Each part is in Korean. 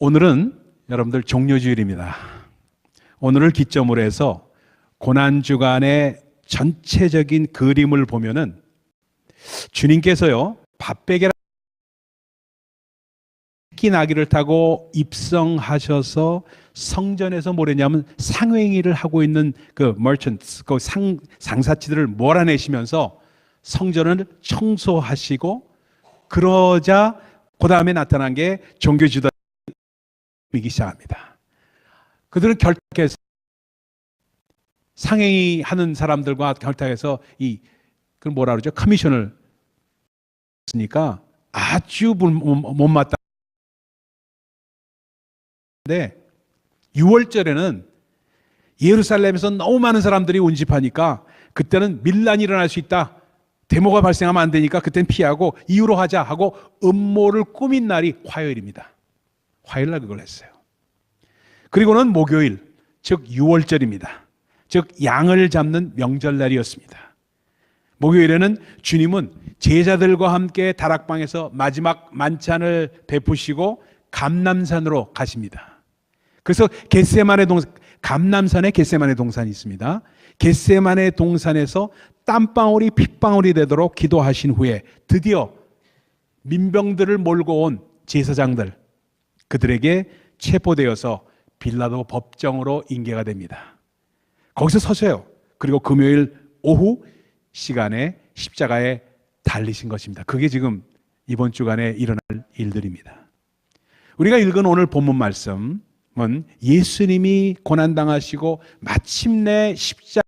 오늘은 여러분들 종료주일입니다. 오늘을 기점으로 해서 고난주간의 전체적인 그림을 보면은 주님께서요, 밥베개라 새끼 나귀를 타고 입성하셔서 성전에서 뭐랬냐면 상행위를 하고 있는 그 머천트, 그 상사치들을 몰아내시면서 성전을 청소하시고, 그러자 그 다음에 나타난 게 종교지도자이기 시작합니다. 그들은 결탁해서 상행위 하는 사람들과 결탁해서 그걸 뭐라 그러죠? 커미션을 했으니까 아주 못마땅. 근데 6월절에는 예루살렘에서 너무 많은 사람들이 운집하니까 그때는 밀란이 일어날 수 있다, 데모가 발생하면 안 되니까 그때는 피하고 이유로 하자 하고 음모를 꾸민 날이 화요일입니다. 화요일날 그걸 했어요. 그리고는 목요일, 즉 6월절입니다. 즉 양을 잡는 명절날이었습니다. 목요일에는 주님은 제자들과 함께 다락방에서 마지막 만찬을 베푸시고 감람산으로 가십니다. 그래서 겟세마네 동산, 감람산에 겟세마네 동산이 있습니다. 겟세마네 동산에서 땀방울이 핏방울이 되도록 기도하신 후에 드디어 민병들을 몰고 온 제사장들, 그들에게 체포되어서 빌라도 법정으로 인계가 됩니다. 거기서 서세요. 그리고 금요일 오후 시간에 십자가에 달리신 것입니다. 그게 지금 이번 주간에 일어날 일들입니다. 우리가 읽은 오늘 본문 말씀은 예수님이 고난당하시고 마침내 십자가에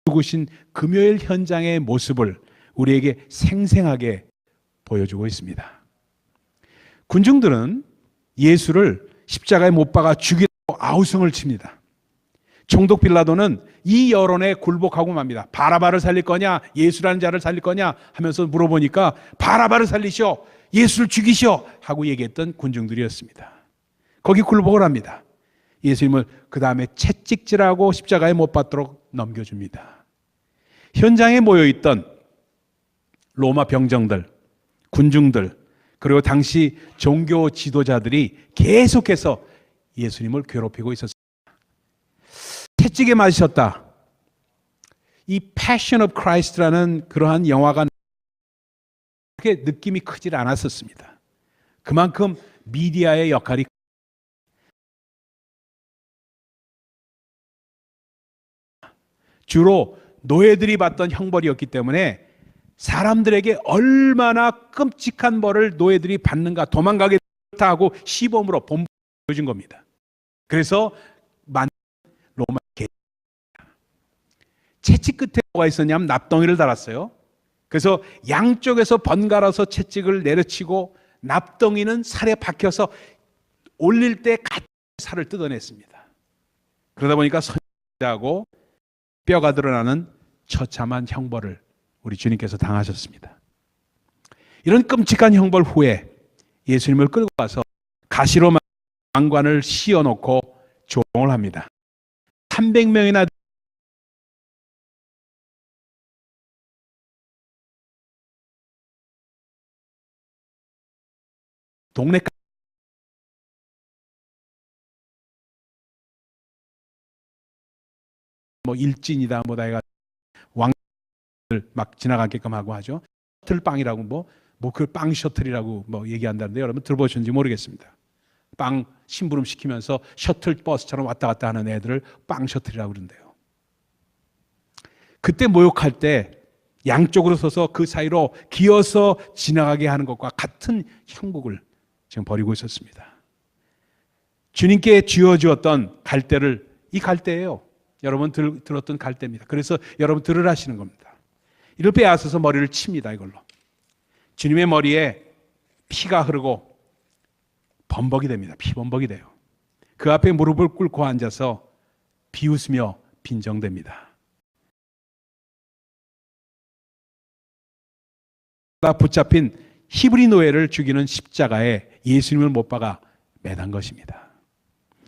죽으신 금요일 현장의 모습을 우리에게 생생하게 보여주고 있습니다. 군중들은 예수를 십자가에 못 박아 죽이라고 아우성을 칩니다. 총독 빌라도는 이 여론에 굴복하고 맙니다. 바라바를 살릴 거냐, 예수라는 자를 살릴 거냐 하면서 물어보니까 바라바를 살리시오, 예수를 죽이시오 하고 얘기했던 군중들이었습니다. 거기 굴복을 합니다. 예수님을 그 다음에 채찍질하고 십자가에 못 박도록 넘겨줍니다. 현장에 모여있던 로마 병정들, 군중들, 그리고 당시 종교 지도자들이 계속해서 예수님을 괴롭히고 있었습니다. 채찍에 맞으셨다. 이 Passion of Christ라는 그러한 영화가 그렇게 느낌이 크질 않았었습니다. 그만큼 미디어의 역할이 주로 노예들이 받던 형벌이었기 때문에 사람들에게 얼마나 끔찍한 벌을 노예들이 받는가, 도망가게 하고 시범으로 보여준 겁니다. 그래서 로마 채찍 끝에 뭐가 있었냐면 납덩이를 달았어요. 그래서 양쪽에서 번갈아서 채찍을 내려치고 납덩이는 살에 박혀서 올릴 때 같이 살을 뜯어냈습니다. 그러다 보니까 선지하고 뼈가 드러나는 처참한 형벌을 우리 주님께서 당하셨습니다. 이런 끔찍한 형벌 후에 예수님을 끌고 와서 가시로 만든 왕관을 씌워놓고 조롱을 합니다. 300명이나 동네 뭐 일진이다 뭐다 해가 왕들 막 지나가게끔 하고 하죠. 셔틀빵이라고 그 빵 셔틀이라고 얘기한다는데 여러분 들어보셨는지 모르겠습니다. 빵 심부름 시키면서 셔틀 버스처럼 왔다 갔다 하는 애들을 빵 셔틀이라고 그러는데요. 그때 모욕할 때 양쪽으로 서서 그 사이로 기어서 지나가게 하는 것과 같은 형국을 지금 벌이고 있었습니다. 주님께 쥐어주었던 갈대를, 이 갈대예요. 여러분 들었던 갈대입니다. 그래서 여러분 들으라 하시는 겁니다. 이를 빼앗아서 머리를 칩니다. 이걸로. 주님의 머리에 피가 흐르고 범벅이 됩니다. 피범벅이 돼요. 그 앞에 무릎을 꿇고 앉아서 비웃으며 빈정댑니다. 붙잡힌 히브리 노예를 죽이는 십자가에 예수님을 못 박아 매단 것입니다.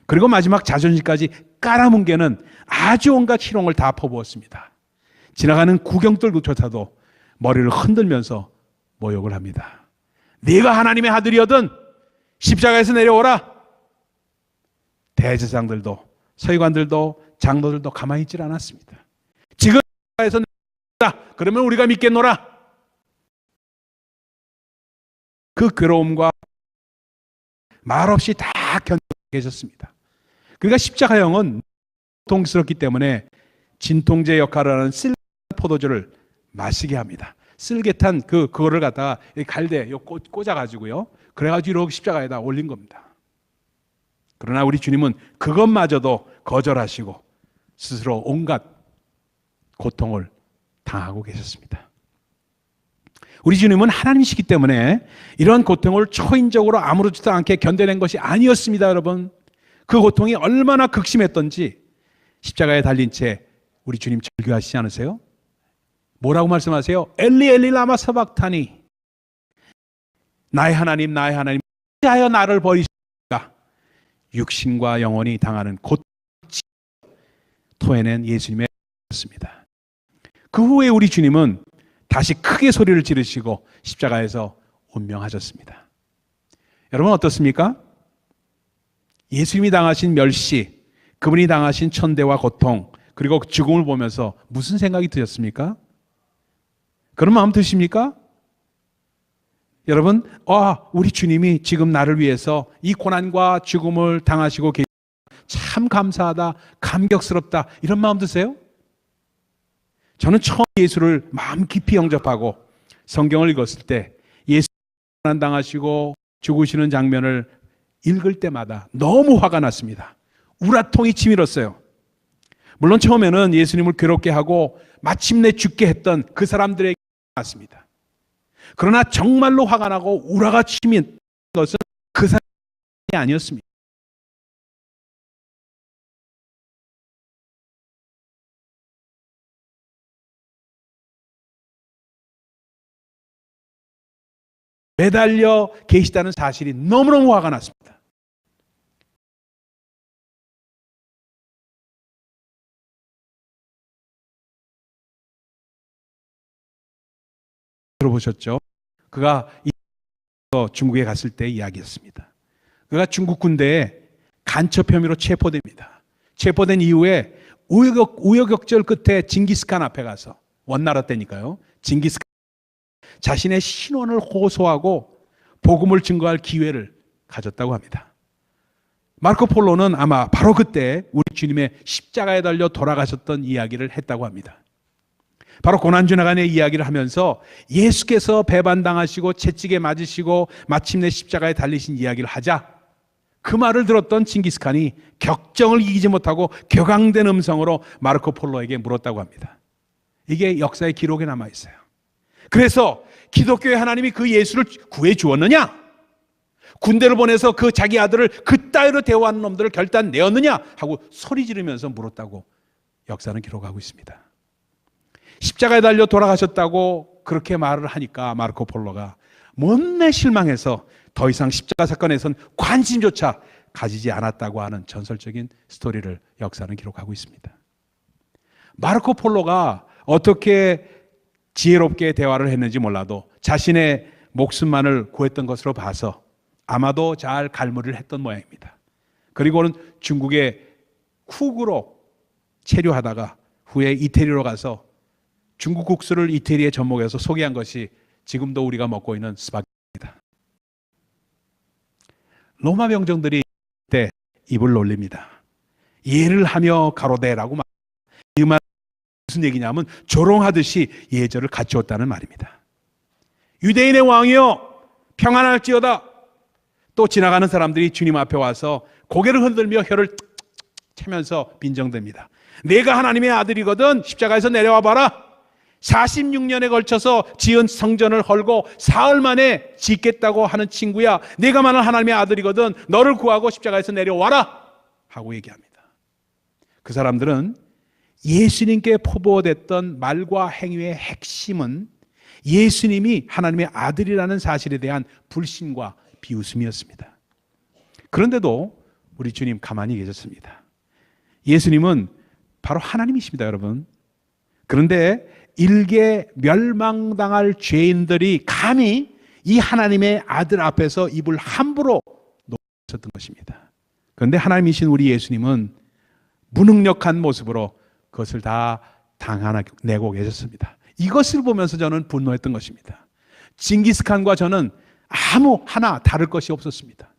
그리고 마지막 자존심까지 깔아뭉개는 아주 온갖 희롱을 다 퍼부었습니다. 지나가는 구경들조차도 머리를 흔들면서 모욕을 합니다. 네가 하나님의 아들이거든 십자가에서 내려오라. 대제사장들도 서기관들도 장로들도 가만히 있질 않았습니다. 지금 에서 그러면 우리가 믿겠노라. 그 괴로움과 말없이 다 견디고 계셨습니다. 그러니까 십자가형은 고통스럽기 때문에 진통제 역할을 하는 쓸개탄 포도주를 마시게 합니다. 쓸개탄 그거를 갖다가 갈대 꽂아가지고요. 그래가지고 이렇게 십자가에다 올린 겁니다. 그러나 우리 주님은 그것마저도 거절하시고 스스로 온갖 고통을 당하고 계셨습니다. 우리 주님은 하나님이시기 때문에 이런 고통을 초인적으로 아무렇지도 않게 견뎌낸 것이 아니었습니다, 여러분. 그 고통이 얼마나 극심했던지 십자가에 달린 채 우리 주님 절규하시지 않으세요? 뭐라고 말씀하세요? 엘리 엘리 라마 사박타니, 나의 하나님 어찌하여 나를 버리십니까? 육신과 영혼이 당하는 고통을 토해낸 예수님의 였습니다. 그 후에 우리 주님은 다시 크게 소리를 지르시고 십자가에서 운명하셨습니다. 여러분 어떻습니까? 예수님이 당하신 멸시, 그분이 당하신 천대와 고통, 그리고 죽음을 보면서 무슨 생각이 드셨습니까? 그런 마음 드십니까? 여러분, 우리 주님이 지금 나를 위해서 이 고난과 죽음을 당하시고 계시다. 참 감사하다, 감격스럽다, 이런 마음 드세요? 저는 처음 예수를 마음 깊이 영접하고 성경을 읽었을 때 예수 고난 당하시고 죽으시는 장면을 읽을 때마다 너무 화가 났습니다. 우라통이 치밀었어요. 물론 처음에는 예수님을 괴롭게 하고 마침내 죽게 했던 그 사람들에게 났습니다. 그러나 정말로 화가 나고 우라가 치민 것은 그 사람이 아니었습니다. 매달려 계시다는 사실이 너무너무 화가 났습니다. 들어보셨죠? 그가 중국에 갔을 때 이야기였습니다. 그가 중국 군대에 간첩 혐의로 체포됩니다. 체포된 이후에 우여곡절 끝에 징기스칸 앞에 가서, 원나라 때니까요, 징기스칸 자신의 신원을 호소하고 복음을 증거할 기회를 가졌다고 합니다. 마르코 폴로는 아마 바로 그때 우리 주님의 십자가에 달려 돌아가셨던 이야기를 했다고 합니다. 바로 고난주나간의 이야기를 하면서 예수께서 배반당하시고 채찍에 맞으시고 마침내 십자가에 달리신 이야기를 하자 그 말을 들었던 징기스칸이 격정을 이기지 못하고 격앙된 음성으로 마르코 폴로에게 물었다고 합니다. 이게 역사의 기록에 남아 있어요. 그래서 기독교의 하나님이 그 예수를 구해 주었느냐? 군대를 보내서 그 자기 아들을 그따위로 대우하는 놈들을 결단 내었느냐? 하고 소리 지르면서 물었다고 역사는 기록하고 있습니다. 십자가에 달려 돌아가셨다고 그렇게 말을 하니까 마르코 폴로가 못내 실망해서 더 이상 십자가 사건에선 관심조차 가지지 않았다고 하는 전설적인 스토리를 역사는 기록하고 있습니다. 마르코 폴로가 어떻게 지혜롭게 대화를 했는지 몰라도 자신의 목숨만을 구했던 것으로 봐서 아마도 잘 갈무리를 했던 모양입니다. 그리고는 중국의 쿡으로 체류하다가 후에 이태리로 가서 중국 국수를 이태리에 접목해서 소개한 것이 지금도 우리가 먹고 있는 스파게티입니다. 로마 병정들이 그때 입을 놀립니다. 예를 하며 가로대라고 말합니다. 이 말 무슨 얘기냐면 조롱하듯이 예절을 갖추었다는 말입니다. 유대인의 왕이여 평안할지어다. 또 지나가는 사람들이 주님 앞에 와서 고개를 흔들며 혀를 차면서 빈정댑니다. 내가 하나님의 아들이거든 십자가에서 내려와 봐라. 46년에 걸쳐서 지은 성전을 헐고 사흘 만에 짓겠다고 하는 친구야. 내가 만일 하나님의 아들이거든 너를 구하고 십자가에서 내려와라 하고 얘기합니다. 그 사람들은 예수님께 포보됐던 말과 행위의 핵심은 예수님이 하나님의 아들이라는 사실에 대한 불신과 비웃음이었습니다. 그런데도 우리 주님 가만히 계셨습니다. 예수님은 바로 하나님이십니다, 여러분. 그런데 일개 멸망당할 죄인들이 감히 이 하나님의 아들 앞에서 입을 함부로 놓으셨던 것입니다. 그런데 하나님이신 우리 예수님은 무능력한 모습으로 그것을 다 당해내고 계셨습니다. 이것을 보면서 저는 분노했던 것입니다. 징기스칸과 저는 아무 하나 다를 것이 없었습니다.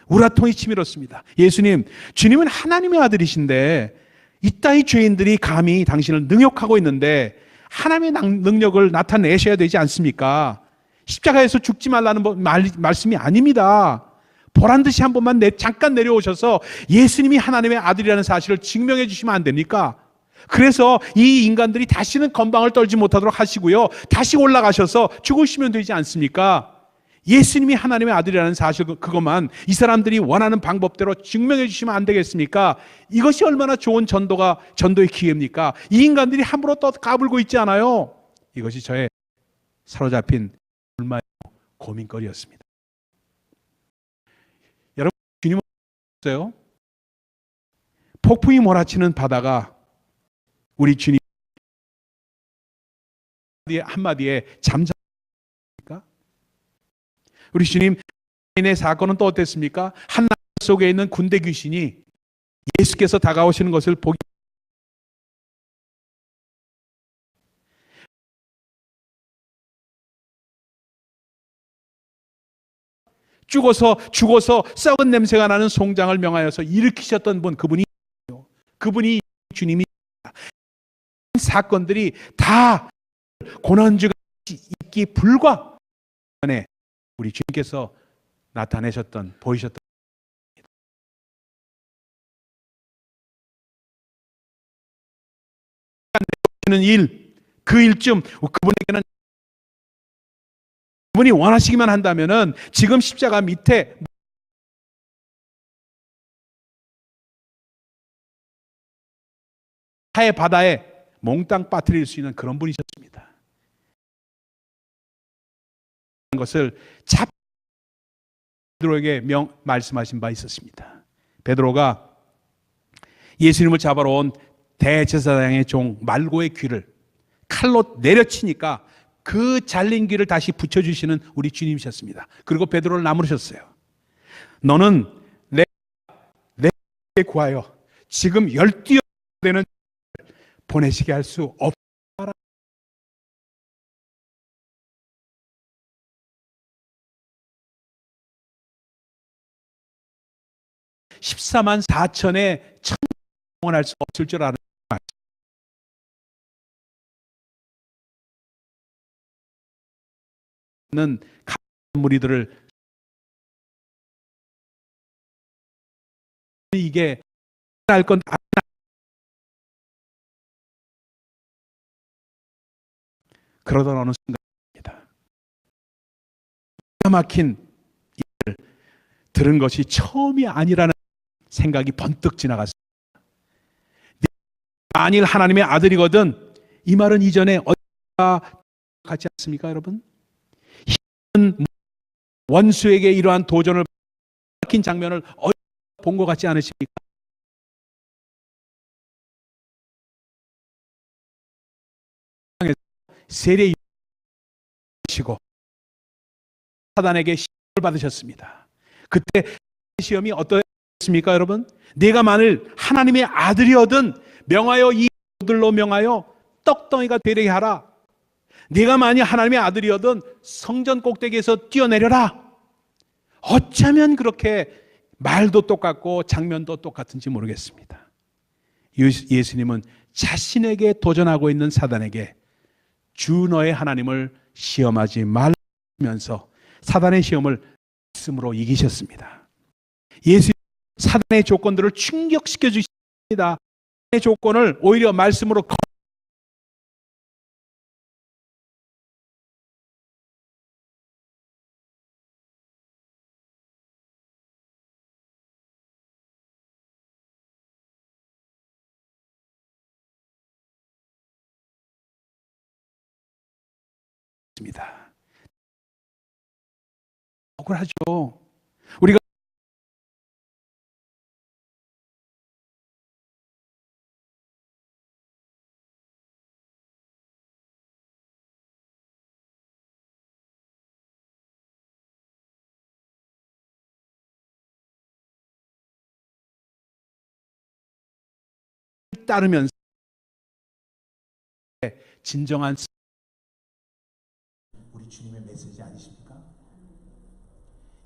우라통이 치밀었습니다. 예수님, 주님은 하나님의 아들이신데 이따위 죄인들이 감히 당신을 능욕하고 있는데 하나님의 능력을 나타내셔야 되지 않습니까? 십자가에서 죽지 말라는 말씀이 아닙니다. 보란 듯이 한 번만 잠깐 내려오셔서 예수님이 하나님의 아들이라는 사실을 증명해 주시면 안 됩니까? 그래서 이 인간들이 다시는 건방을 떨지 못하도록 하시고요. 다시 올라가셔서 죽으시면 되지 않습니까? 예수님이 하나님의 아들이라는 사실 그것만 이 사람들이 원하는 방법대로 증명해 주시면 안 되겠습니까? 이것이 얼마나 좋은 전도의 기회입니까? 이 인간들이 함부로 또 까불고 있지 않아요. 이것이 저의 사로잡힌 불만이고 고민거리였습니다. 여러분, 주님은 어요 폭풍이 몰아치는 바다가 우리 주님 한마디에 잠잠합니까? 우리 주님 의 사건은 또 어땠습니까? 한나라 속에 있는 군대 귀신이 예수께서 다가오시는 것을 보기 죽어서 썩은 냄새가 나는 송장을 명하여서 일으키셨던 분, 그분이 주님이 사건들이 다 고난주가 있기 불과 전에 우리 주님께서 보이셨던 그 일쯤 그분이 원하시기만 한다면은 지금 십자가 밑에 하의 바다에 몽땅 빠뜨릴 수 있는 그런 분이셨습니다. 것을 베드로에게 말씀하신 바 있었습니다. 베드로가 예수님을 잡아러 온 대제사장의 종 말고의 귀를 칼로 내려치니까 그 잘린 귀를 다시 붙여주시는 우리 주님이셨습니다. 그리고 베드로를 나무르셨어요. 너는 내게 구하여 지금 12여 되는 보내시게 할 수 없다. 14만 4천의 천원할 수 없을 줄 아는 무리들을 이게 알 건 그러던 어느 순간입니다. 기가 막힌 일을 들은 것이 처음이 아니라는 생각이 번뜩 지나갔습니다. 만일 하나님의 아들이거든 이 말은 이전에 어디가 같지 않습니까, 여러분? 원수에게 이러한 도전을 막힌 장면을 어디서 본 것 같지 않으십니까? 세례 시고 사단에게 시험을 받으셨습니다. 그때 시험이 어떠했습니까, 여러분? 내가 만일 하나님의 아들이거든 명하여 이 돌들로 명하여 떡덩이가 되게 하라. 네가 만일 하나님의 아들이거든 성전 꼭대기에서 뛰어내려라. 어쩌면 그렇게 말도 똑같고 장면도 똑같은지 모르겠습니다. 예수님은 자신에게 도전하고 있는 사단에게 주 너의 하나님을 시험하지 말면서 사단의 시험을 말씀으로 이기셨습니다. 예수님 사단의 조건들을 충격시켜 주십니다. 사단의 조건을 오히려 말씀으로 거듭습니다. 억울하죠. 우리가 따르면서 진정한 우리 주님의 메시지 아니십니까?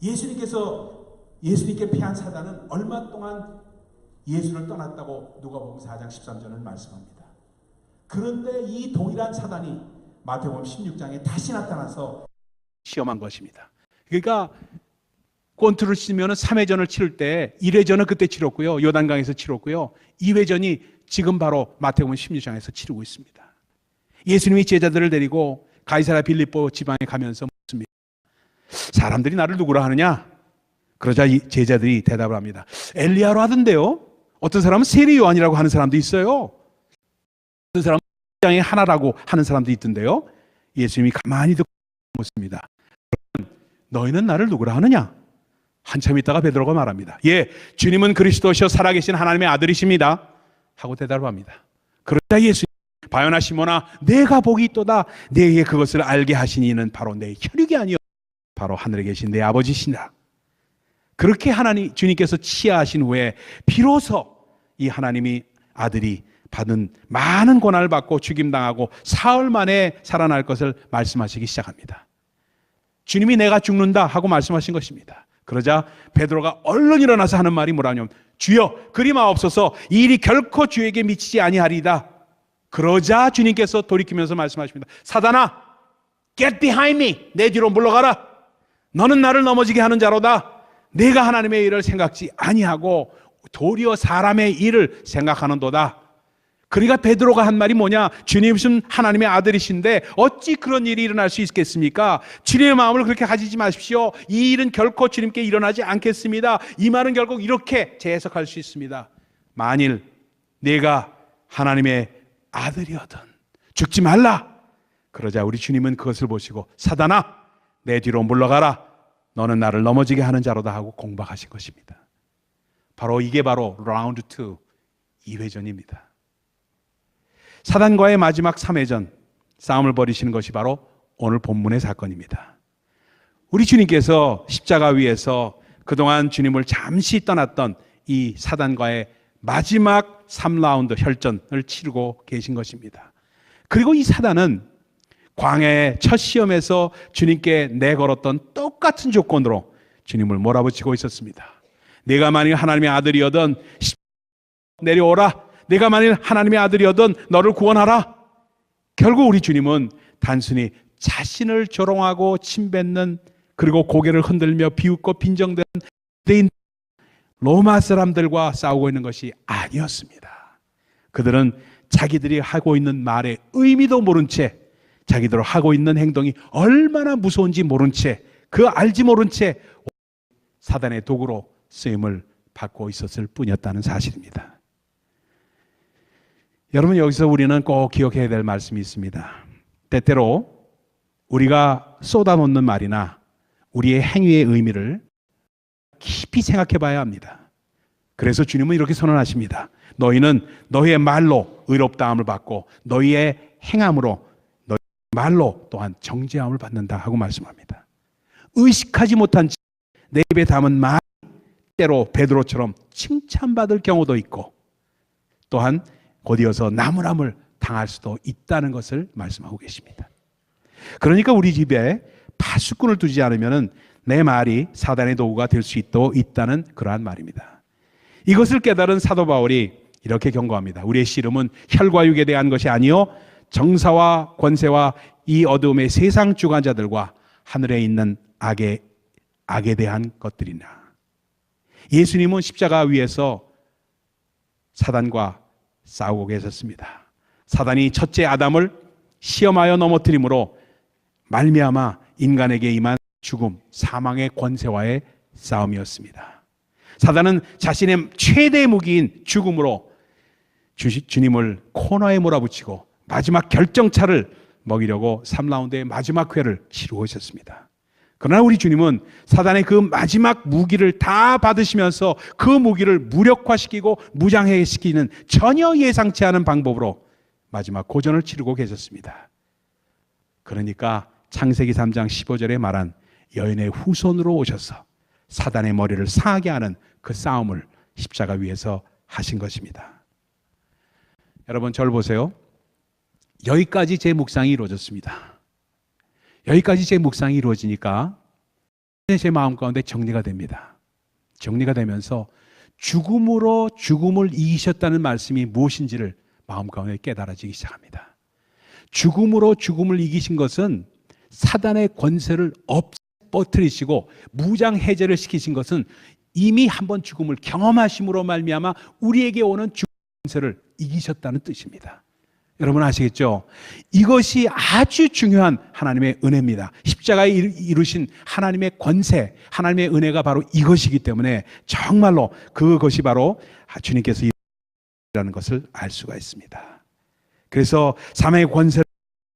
예수님께 패한 사단은 얼마 동안 예수를 떠났다고 누가복음 4장 13절을 말씀합니다. 그런데 이 동일한 사단이 마태복음 16장에 다시 나타나서 시험한 것입니다. 그러니까 권투를 치면 3회전을 치를 때 1회전은 그때 치렀고요. 요단강에서 치렀고요. 2회전이 지금 바로 마태복음 16장에서 치르고 있습니다. 예수님이 제자들을 데리고 가이사랴 빌립보 지방에 가면서 묻습니다. 사람들이 나를 누구라 하느냐? 그러자 이 제자들이 대답을 합니다. 엘리야로 하던데요. 어떤 사람은 세리 요한이라고 하는 사람도 있어요. 어떤 사람은 장의 하나라고 하는 사람도 있던데요. 예수님이 가만히 듣고 묻습니다. 너희는 나를 누구라 하느냐? 한참 있다가 베드로가 말합니다. 예, 주님은 그리스도시요 살아계신 하나님의 아들이십니다. 하고 대답을 합니다. 그러자 예수님, 바요나 시몬아, 내가 복이 있도다. 내게 그것을 알게 하신 이는 바로 내 혈육이 아니요 바로 하늘에 계신 내 아버지시니라. 그렇게 주님께서 치하하신 후에 비로소 이 하나님이 아들이 받은 많은 고난을 받고 죽임당하고 사흘 만에 살아날 것을 말씀하시기 시작합니다. 주님이 내가 죽는다 하고 말씀하신 것입니다. 그러자 베드로가 얼른 일어나서 하는 말이 뭐라냐면, 주여 그리 마옵소서, 이 일이 결코 주에게 미치지 아니하리이다. 그러자 주님께서 돌이키면서 말씀하십니다. 사단아, get behind me, 내 뒤로 물러가라. 너는 나를 넘어지게 하는 자로다. 내가 하나님의 일을 생각지 아니하고 도리어 사람의 일을 생각하는도다. 그러니까 베드로가 한 말이 뭐냐? 주님은 하나님의 아들이신데 어찌 그런 일이 일어날 수 있겠습니까? 주님의 마음을 그렇게 가지지 마십시오. 이 일은 결코 주님께 일어나지 않겠습니다. 이 말은 결국 이렇게 재해석할 수 있습니다. 만일 내가 하나님의 아들이거든 죽지 말라. 그러자 우리 주님은 그것을 보시고, 사단아, 내 뒤로 물러가라. 너는 나를 넘어지게 하는 자로다 하고 공박하신 것입니다. 이게 바로 라운드 2, 2회전입니다. 사단과의 마지막 3회전 싸움을 벌이시는 것이 바로 오늘 본문의 사건입니다. 우리 주님께서 십자가 위에서 그동안 주님을 잠시 떠났던 이 사단과의 마지막 3라운드 혈전을 치르고 계신 것입니다. 그리고 이 사단은 광야의 첫 시험에서 주님께 내걸었던 똑같은 조건으로 주님을 몰아붙이고 있었습니다. 내가 만일 하나님의 아들이어든 내려오라. 내가 만일 하나님의 아들이어든 너를 구원하라. 결국 우리 주님은 단순히 자신을 조롱하고 침뱉는, 그리고 고개를 흔들며 비웃고 빈정대는 로마 사람들과 싸우고 있는 것이 아니었습니다. 그들은 자기들이 하고 있는 말의 의미도 모른 채, 자기들 하고 있는 행동이 얼마나 무서운지 모른 채, 알지 모른 채 사단의 도구로 쓰임을 받고 있었을 뿐이었다는 사실입니다. 여러분, 여기서 우리는 꼭 기억해야 될 말씀이 있습니다. 때때로 우리가 쏟아놓는 말이나 우리의 행위의 의미를 깊이 생각해 봐야 합니다. 그래서 주님은 이렇게 선언하십니다. 너희는 너희의 말로 의롭다함을 받고 너희의 행함으로 너희 말로 또한 정죄함을 받는다 하고 말씀합니다. 의식하지 못한 채 내 입에 담은 말이 때로 베드로처럼 칭찬받을 경우도 있고, 또한 곧이어서 나무람을 당할 수도 있다는 것을 말씀하고 계십니다. 그러니까 우리 집에 파수꾼을 두지 않으면 내 말이 사단의 도구가 될 수 있다는 그러한 말입니다. 이것을 깨달은 사도 바울이 이렇게 경고합니다. 우리의 씨름은 혈과 육에 대한 것이 아니요 정사와 권세와 이 어두움의 세상 주관자들과 하늘에 있는 악에 대한 것들이나. 예수님은 십자가 위에서 사단과 싸우고 계셨습니다. 사단이 첫째 아담을 시험하여 넘어뜨림으로 말미암아 인간에게 임한 죽음, 사망의 권세와의 싸움이었습니다. 사단은 자신의 최대 무기인 죽음으로 주님을 코너에 몰아붙이고 마지막 결정차를 먹이려고 3라운드의 마지막 회를 치르고 있었습니다. 그러나 우리 주님은 사단의 그 마지막 무기를 다 받으시면서 그 무기를 무력화시키고 무장해시키는 전혀 예상치 않은 방법으로 마지막 고전을 치르고 계셨습니다. 그러니까 창세기 3장 15절에 말한 여인의 후손으로 오셔서 사단의 머리를 상하게 하는 그 싸움을 십자가 위에서 하신 것입니다. 여러분 저를 보세요. 여기까지 제 묵상이 이루어졌습니다. 여기까지 제 묵상이 이루어지니까 제 마음 가운데 정리가 됩니다. 정리가 되면서 죽음으로 죽음을 이기셨다는 말씀이 무엇인지를 마음 가운데 깨달아지기 시작합니다. 죽음으로 죽음을 이기신 것은 사단의 권세를 엎어뜨리시고 무장 해제를 시키신 것은 이미 한번 죽음을 경험하심으로 말미암아 우리에게 오는 죽음의 권세를 이기셨다는 뜻입니다. 여러분 아시겠죠? 이것이 아주 중요한 하나님의 은혜입니다. 십자가에 이루신 하나님의 권세, 하나님의 은혜가 바로 이것이기 때문에 정말로 그것이 바로 주님께서 이루셨다는 것을 알 수가 있습니다. 그래서 사망의 권세를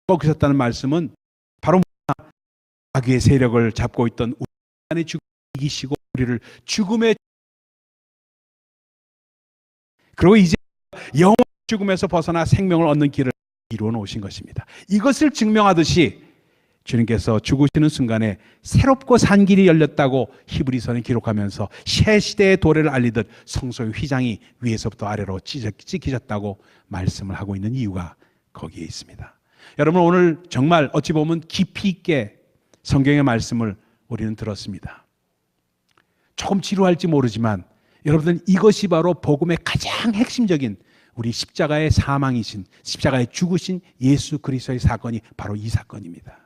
꺾으셨다는 말씀은 바로 마귀의 세력을 잡고 있던 우리 안에 죽음을 이기시고 우리를 죽음의 그리고 이제 영원 죽음에서 벗어나 생명을 얻는 길을 이루어 놓으신 것입니다. 이것을 증명하듯이 주님께서 죽으시는 순간에 새롭고 산 길이 열렸다고 히브리서는 기록하면서 새 시대의 도래를 알리듯 성소의 휘장이 위에서부터 아래로 찢기졌다고 말씀을 하고 있는 이유가 거기에 있습니다. 여러분 오늘 정말 어찌 보면 깊이 있게 성경의 말씀을 우리는 들었습니다. 조금 지루할지 모르지만 여러분들 이것이 바로 복음의 가장 핵심적인 우리 십자가의 사망이신 십자가에 죽으신 예수 그리스도의 사건이 바로 이 사건입니다.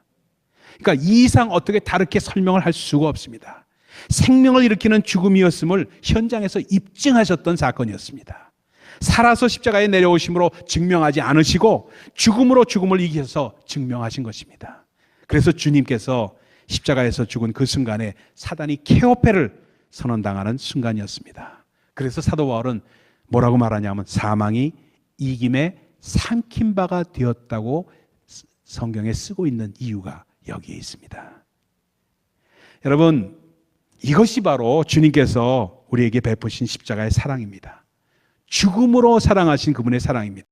그러니까 이 이상 어떻게 다르게 설명을 할 수가 없습니다. 생명을 일으키는 죽음이었음을 현장에서 입증하셨던 사건이었습니다. 살아서 십자가에 내려오심으로 증명하지 않으시고 죽음으로 죽음을 이기셔서 증명하신 것입니다. 그래서 주님께서 십자가에서 죽은 그 순간에 사단이 케오페를 선언당하는 순간이었습니다. 그래서 사도 바울은 뭐라고 말하냐면 사망이 이김에 삼킨 바가 되었다고 성경에 쓰고 있는 이유가 여기에 있습니다. 여러분 이것이 바로 주님께서 우리에게 베푸신 십자가의 사랑입니다. 죽음으로 사랑하신 그분의 사랑입니다.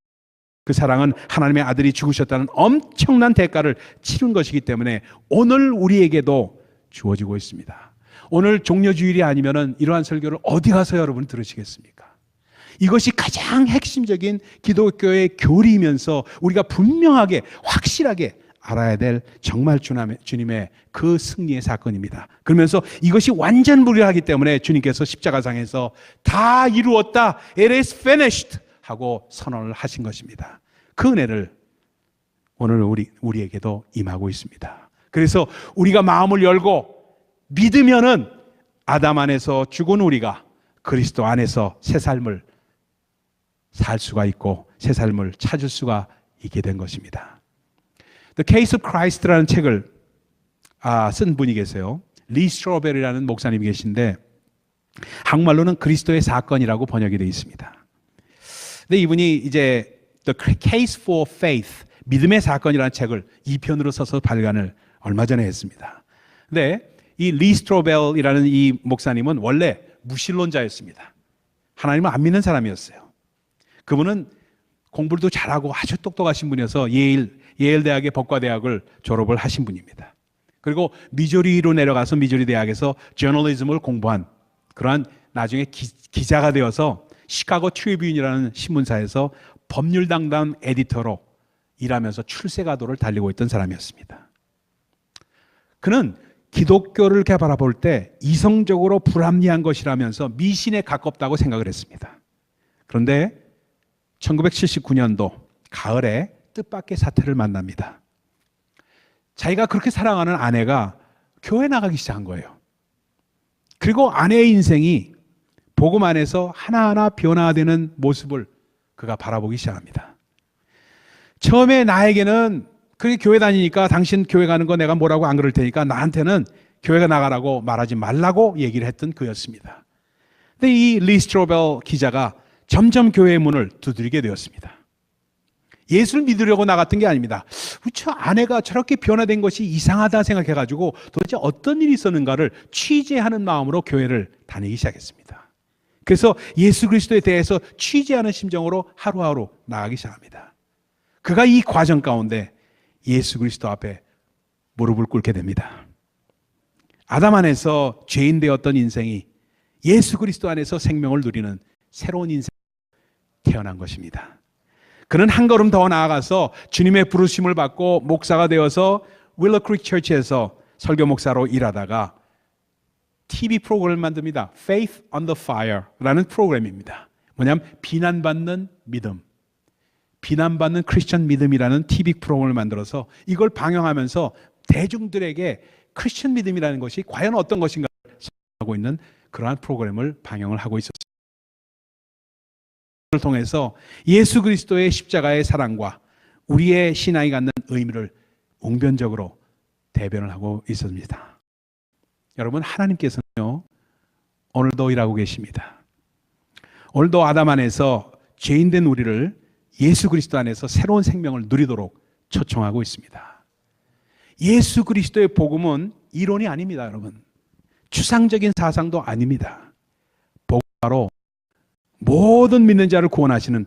그 사랑은 하나님의 아들이 죽으셨다는 엄청난 대가를 치른 것이기 때문에 오늘 우리에게도 주어지고 있습니다. 오늘 종려주일이 아니면 이러한 설교를 어디 가서 여러분 들으시겠습니까? 이것이 가장 핵심적인 기독교의 교리이면서 우리가 분명하게 확실하게 알아야 될 정말 주님의 그 승리의 사건입니다. 그러면서 이것이 완전 무료하기 때문에 주님께서 십자가상에서 다 이루었다, it is finished 하고 선언을 하신 것입니다. 그 은혜를 오늘 우리에게도 임하고 있습니다. 그래서 우리가 마음을 열고 믿으면은 아담 안에서 죽은 우리가 그리스도 안에서 새 삶을 살 수가 있고 새 삶을 찾을 수가 있게 된 것입니다. The Case of Christ라는 책을 쓴 분이 계세요. 리 스트로벨이라는 목사님이 계신데 한국말로는 그리스도의 사건이라고 번역이 되어 있습니다. 근데 이분이 이제 The Case for Faith, 믿음의 사건이라는 책을 2편으로 써서 발간을 얼마 전에 했습니다. 근데 이 리 스트로벨이라는 이 목사님은 원래 무신론자였습니다. 하나님을 안 믿는 사람이었어요. 그분은 공부도 잘하고 아주 똑똑하신 분이어서 예일 대학의 법과대학을 졸업을 하신 분입니다. 그리고 미주리로 내려가서 미주리 대학에서 저널리즘을 공부한 그러한 나중에 기자가 되어서 시카고 트리뷴이라는 신문사에서 법률 담당 에디터로 일하면서 출세가도를 달리고 있던 사람이었습니다. 그는 기독교를 바라볼 때 이성적으로 불합리한 것이라면서 미신에 가깝다고 생각을 했습니다. 그런데 1979년도 가을에 뜻밖의 사태를 만납니다. 자기가 그렇게 사랑하는 아내가 교회 나가기 시작한 거예요. 그리고 아내의 인생이 복음 안에서 하나하나 변화되는 모습을 그가 바라보기 시작합니다. 처음에 나에게는 그렇게 교회 다니니까 당신 교회 가는 거 내가 뭐라고 안 그럴 테니까 나한테는 교회가 나가라고 말하지 말라고 얘기를 했던 그였습니다. 근데 이 리 스트로벨 기자가 점점 교회의 문을 두드리게 되었습니다. 예수를 믿으려고 나갔던 게 아닙니다. 저 아내가 저렇게 변화된 것이 이상하다 생각해가지고 도대체 어떤 일이 있었는가를 취재하는 마음으로 교회를 다니기 시작했습니다. 그래서 예수 그리스도에 대해서 취재하는 심정으로 하루하루 나가기 시작합니다. 그가 이 과정 가운데 예수 그리스도 앞에 무릎을 꿇게 됩니다. 아담 안에서 죄인 되었던 인생이 예수 그리스도 안에서 생명을 누리는 새로운 인생이 태어난 것입니다. 그는 한 걸음 더 나아가서 주님의 부르심을 받고 목사가 되어서 윌러 크릭 처치에서 설교 목사로 일하다가 TV 프로그램을 만듭니다. Faith on the Fire라는 프로그램입니다. 뭐냐면 비난받는 믿음, 비난받는 크리스천 믿음이라는 TV 프로그램을 만들어서 이걸 방영하면서 대중들에게 크리스천 믿음이라는 것이 과연 어떤 것인가를 하고 있는 그러한 프로그램을 방영을 하고 있었습니다. 를 통해서 예수 그리스도의 십자가의 사랑과 우리의 신앙이 갖는 의미를 웅변적으로 대변을 하고 있습니다. 여러분, 하나님께서는요, 오늘도 일하고 계십니다. 오늘도 아담 안에서 죄인된 우리를 예수 그리스도 안에서 새로운 생명을 누리도록 초청하고 있습니다. 예수 그리스도의 복음은 이론이 아닙니다, 여러분. 추상적인 사상도 아닙니다. 복음은 바로 모든 믿는 자를 구원하시는,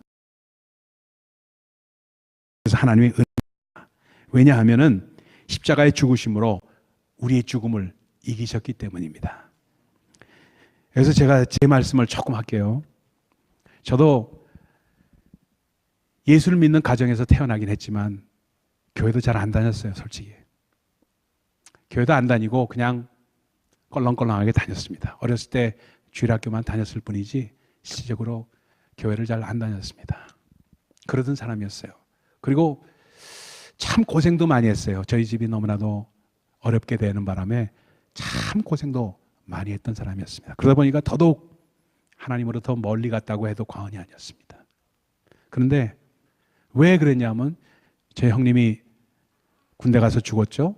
그래서 하나님의 은혜입니다. 왜냐하면은 십자가의 죽으심으로 우리의 죽음을 이기셨기 때문입니다. 그래서 제가 제 말씀을 조금 할게요. 저도 예수를 믿는 가정에서 태어나긴 했지만 교회도 잘 안 다녔어요, 솔직히. 교회도 안 다니고 그냥 껄렁껄렁하게 다녔습니다. 어렸을 때 주일학교만 다녔을 뿐이지 실질적으로 교회를 잘 안 다녔습니다. 그러던 사람이었어요. 그리고 참 고생도 많이 했어요. 저희 집이 너무나도 어렵게 되는 바람에 참 고생도 많이 했던 사람이었습니다. 그러다 보니까 더더욱 하나님으로 더 멀리 갔다고 해도 과언이 아니었습니다. 그런데 왜 그랬냐면 저희 형님이 군대 가서 죽었죠.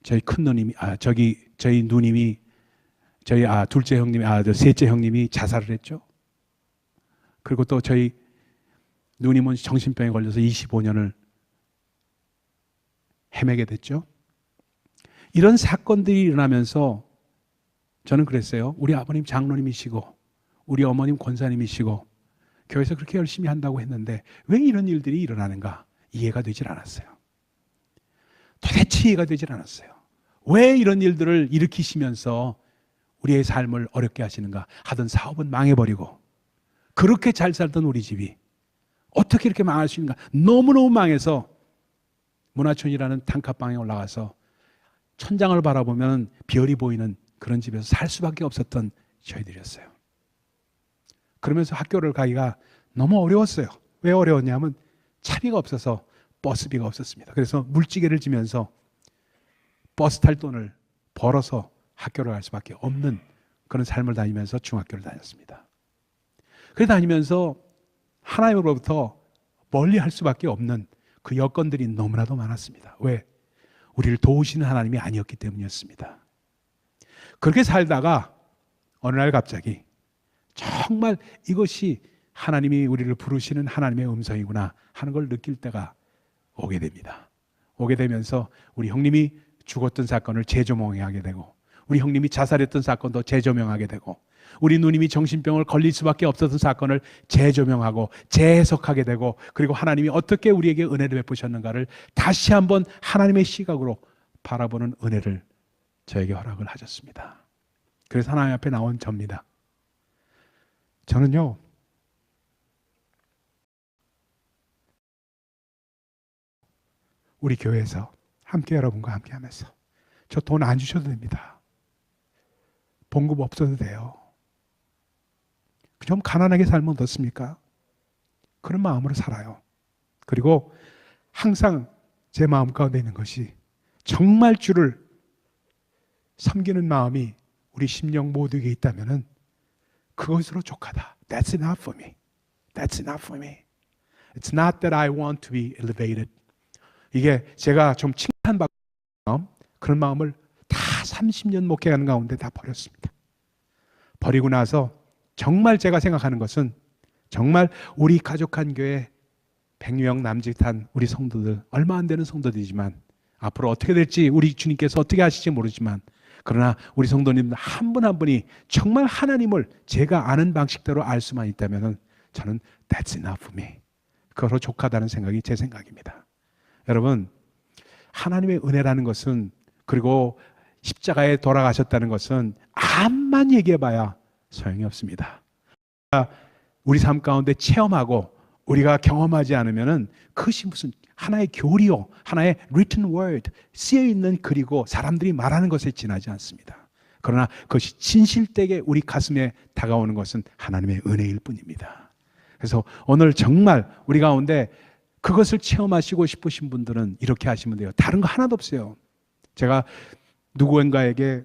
저희 큰 누님이 저희 누님이 저희 둘째 형님이 셋째 형님이 자살을 했죠. 그리고 또 저희 누님은 정신병에 걸려서 25년을 헤매게 됐죠. 이런 사건들이 일어나면서 저는 그랬어요. 우리 아버님 장로님이시고 우리 어머님 권사님이시고 교회에서 그렇게 열심히 한다고 했는데 왜 이런 일들이 일어나는가 이해가 되질 않았어요. 도대체 이해가 되질 않았어요. 왜 이런 일들을 일으키시면서 우리의 삶을 어렵게 하시는가. 하던 사업은 망해버리고 그렇게 잘 살던 우리 집이 어떻게 이렇게 망할 수 있는가. 너무너무 망해서 문화촌이라는 단칸방에 올라가서 천장을 바라보면 별이 보이는 그런 집에서 살 수밖에 없었던 저희들이었어요. 그러면서 학교를 가기가 너무 어려웠어요. 왜 어려웠냐면 차비가 없어서 버스비가 없었습니다. 그래서 물지개를 지면서 버스 탈 돈을 벌어서 학교를 갈 수밖에 없는 그런 삶을 다니면서 중학교를 다녔습니다. 그래 다니면서 하나님으로부터 멀리 할 수밖에 없는 그 여건들이 너무나도 많았습니다. 왜? 우리를 도우시는 하나님이 아니었기 때문이었습니다. 그렇게 살다가 어느 날 갑자기 정말 이것이 하나님이 우리를 부르시는 하나님의 음성이구나 하는 걸 느낄 때가 오게 됩니다. 오게 되면서 우리 형님이 죽었던 사건을 재조명하게 되고 우리 형님이 자살했던 사건도 재조명하게 되고 우리 누님이 정신병을 걸릴 수밖에 없었던 사건을 재조명하고 재해석하게 되고 그리고 하나님이 어떻게 우리에게 은혜를 베푸셨는가를 다시 한번 하나님의 시각으로 바라보는 은혜를 저에게 허락을 하셨습니다. 그래서 하나님 앞에 나온 접니다. 저는요, 우리 교회에서 함께 여러분과 함께 하면서 저 돈 안 주셔도 됩니다. 봉급 없어도 돼요. 좀 가난하게 살면 어떻습니까? 그런 마음으로 살아요. 그리고 항상 제 마음 가운데 있는 것이 정말 주를 섬기는 마음이 우리 심령 모두에게 있다면 그것으로 족하다. That's enough for me. That's enough for me. It's not that I want to be elevated. 이게 제가 좀 칭찬받고 그런 마음을 다 30년 목회하는 가운데 다 버렸습니다. 버리고 나서 정말 제가 생각하는 것은 정말 우리 가족한 교회 100명 남짓한 우리 성도들 얼마 안 되는 성도들이지만 앞으로 어떻게 될지 우리 주님께서 어떻게 하실지 모르지만 그러나 우리 성도님들 한 분 한 분이 정말 하나님을 제가 아는 방식대로 알 수만 있다면 저는 That's enough for me. 그거로 족하다는 생각이 제 생각입니다. 여러분, 하나님의 은혜라는 것은 그리고 십자가에 돌아가셨다는 것은 암만 얘기해봐야 소용이 없습니다. 우리 삶 가운데 체험하고 우리가 경험하지 않으면은 그것이 무슨 하나의 교리요, 하나의 written word, 쓰여 있는 글이고 사람들이 말하는 것에 지나지 않습니다. 그러나 그것이 진실되게 우리 가슴에 다가오는 것은 하나님의 은혜일 뿐입니다. 그래서 오늘 정말 우리 가운데 그것을 체험하시고 싶으신 분들은 이렇게 하시면 돼요. 다른 거 하나도 없어요. 제가 누구인가에게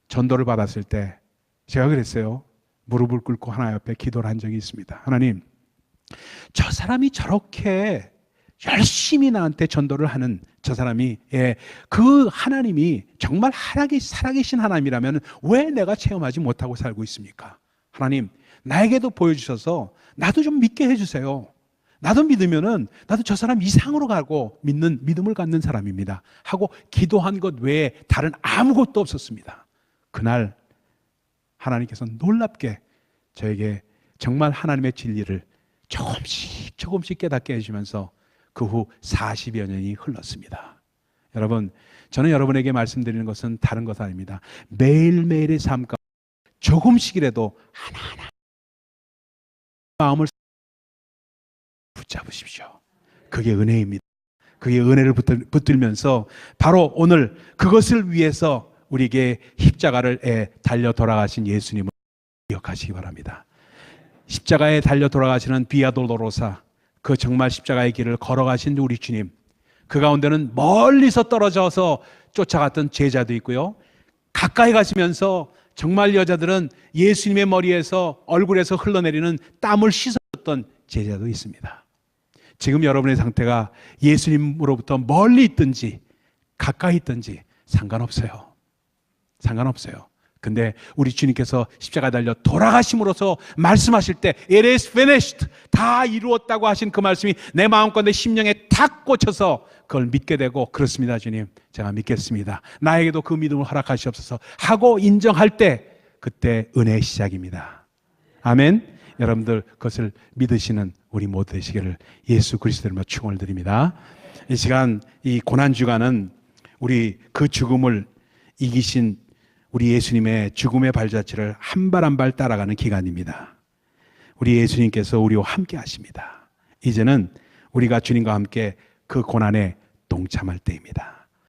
전도를 받았을 때 제가 그랬어요. 무릎을 꿇고 하나님 앞에 기도를 한 적이 있습니다. 하나님, 저 사람이 저렇게 열심히 나한테 전도를 하는 저 사람이, 그 하나님이 정말 살아계신 하나님이라면 왜 내가 체험하지 못하고 살고 있습니까? 하나님, 나에게도 보여주셔서 나도 좀 믿게 해주세요. 나도 믿으면은 나도 저 사람 이상으로 가고 믿음을 갖는 사람입니다 하고 기도한 것 외에 다른 아무것도 없었습니다. 그날 하나님께서 놀랍게 저에게 정말 하나님의 진리를 조금씩 깨닫게 해주면서 그 후 40여 년이 흘렀습니다. 여러분, 저는 여러분에게 말씀드리는 것은 다른 것 아닙니다. 매일매일의 삶 가운데 조금씩이라도 하나하나 마음을 붙잡으십시오. 그게 은혜입니다. 그게 은혜를 붙들면서 바로 오늘 그것을 위해서 우리에게 십자가를 달려 돌아가신 예수님을 기억하시기 바랍니다. 십자가에 달려 돌아가시는 비아 돌로로사, 그 정말 십자가의 길을 걸어가신 우리 주님, 그 가운데는 멀리서 떨어져서 쫓아갔던 제자도 있고요, 가까이 가시면서 정말 여자들은 예수님의 머리에서 얼굴에서 흘러내리는 땀을 씻었던 제자도 있습니다. 지금 여러분의 상태가 예수님으로부터 멀리 있든지 가까이 있든지 상관없어요. 근데 우리 주님께서 십자가 달려 돌아가심으로써 말씀하실 때 It is finished, 다 이루었다고 하신 그 말씀이 내 마음과 내 심령에 탁 꽂혀서 그걸 믿게 되고, 그렇습니다 주님, 제가 믿겠습니다, 나에게도 그 믿음을 허락하시옵소서 하고 인정할 때, 그때 은혜의 시작입니다. 아멘. 여러분들 그것을 믿으시는 우리 모두 되시기를 예수 그리스도로 축원을 드립니다. 이 시간, 이 고난주간은 우리 그 죽음을 이기신 우리 예수님의 죽음의 발자취를 한 발 한 발 따라가는 기간입니다. 우리 예수님께서 우리와 함께 하십니다. 이제는 우리가 주님과 함께 그 고난에 동참할 때입니다.